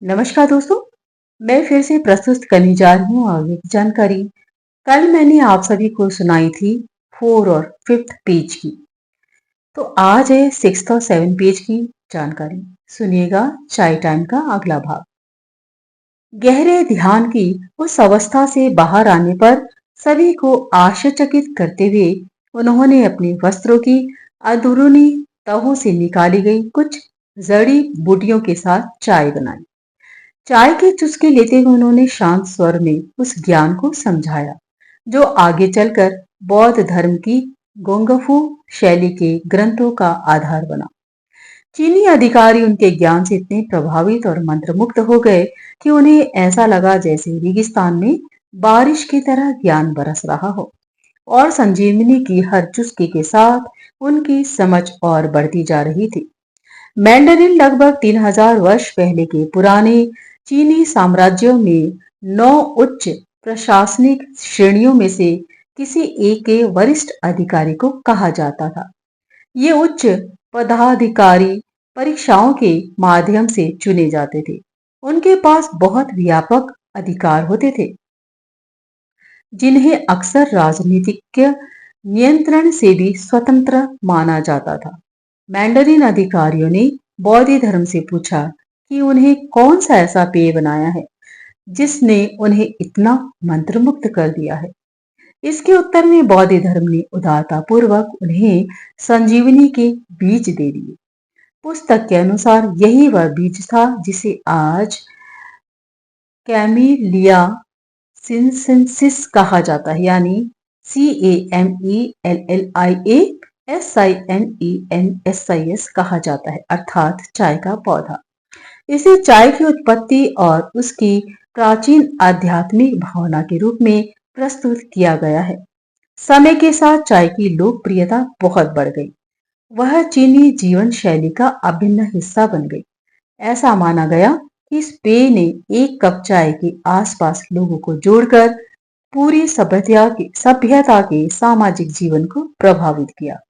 नमस्कार दोस्तों। मैं फिर से प्रस्तुत करने जा रही हूँ आगे की जानकारी। कल मैंने आप सभी को सुनाई थी फोर और फिफ्थ पेज की। तो आज है सिक्स्थ और सेवन पेज की जानकारी। सुनिएगा चाय टाइम का अगला भाग। गहरे ध्यान की उस अवस्था से बाहर आने पर सभी को आश्चर्यचकित करते हुए उन्होंने अपने वस्त्रों की अंदरूनी तहों से निकाली गई कुछ जड़ी बूटियों के साथ चाय बनाई। चाय की चुस्की लेते हुए उन्होंने शांत स्वर में उस ज्ञान को समझाया जो आगे चलकर बौद्ध धर्म की गोंगफू शैली के ग्रंथों का आधार बना। चीनी अधिकारी उनके ज्ञान से इतने प्रभावित और मंत्रमुग्ध हो गए कि उन्हें ऐसा लगा जैसे रेगिस्तान में बारिश की तरह ज्ञान बरस रहा हो और संजीवनी की हर चुस्की के साथ उनकी समझ और बढ़ती जा रही थी। मैंडरिन लगभग 3000 वर्ष पहले के पुराने चीनी साम्राज्यों में 9 उच्च प्रशासनिक श्रेणियों में से किसी एक के वरिष्ठ अधिकारी को कहा जाता था। ये उच्च पदाधिकारी परीक्षाओं के माध्यम से चुने जाते थे। उनके पास बहुत व्यापक अधिकार होते थे जिन्हें अक्सर राजनीतिक नियंत्रण से भी स्वतंत्र माना जाता था। मैंडरिन अधिकारियों ने बौद्ध धर्म से पूछा कि उन्हें कौन सा ऐसा पेय बनाया है जिसने उन्हें इतना मंत्रमुग्ध कर दिया है। इसके उत्तर में बौद्ध धर्म ने उदारता पूर्वक उन्हें संजीवनी के बीज दे दिए। पुस्तक के अनुसार यही वह बीज था जिसे आज कैमिलिया सिंसेंसिस कहा जाता है, यानी CAMELLIA SINENSIS कहा जाता है, अर्थात चाय का पौधा। इसे चाय की उत्पत्ति और उसकी प्राचीन आध्यात्मिक भावना के रूप में प्रस्तुत किया गया है। समय के साथ चाय की लोकप्रियता बहुत बढ़ गई। वह चीनी जीवन शैली का अभिन्न हिस्सा बन गई। ऐसा माना गया कि इस पेय ने एक कप चाय के आसपास लोगों को जोड़कर पूरी सभ्यता के सामाजिक जीवन को प्रभावित किया।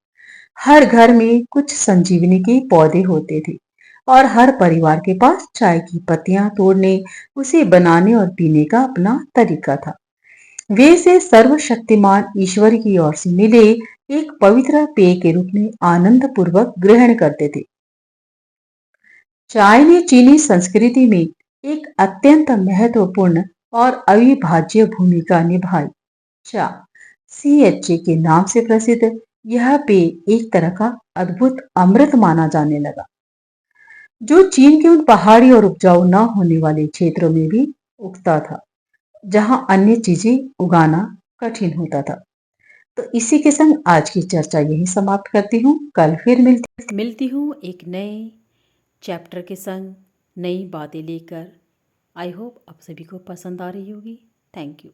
हर घर में कुछ संजीवनी के पौधे होते थे और हर परिवार के पास चाय की पत्तियां तोड़ने, उसे बनाने और पीने का अपना तरीका था। वे इसे सर्वशक्तिमान ईश्वर की ओर से मिले एक पवित्र पेय के रूप में आनंद पूर्वक ग्रहण करते थे। चाय ने चीनी संस्कृति में एक अत्यंत महत्वपूर्ण और अविभाज्य भूमिका निभाई। चा CHA के नाम से प्रसिद्ध यह पेय एक तरह का अद्भुत अमृत माना जाने लगा जो चीन के उन पहाड़ी और उपजाऊ न होने वाले क्षेत्रों में भी उगता था जहां अन्य चीजें उगाना कठिन होता था। तो इसी के संग आज की चर्चा यही समाप्त करती हूँ। कल फिर मिलती हूँ एक नए चैप्टर के संग, नई बातें लेकर। आई होप आप सभी को पसंद आ रही होगी। Thank you.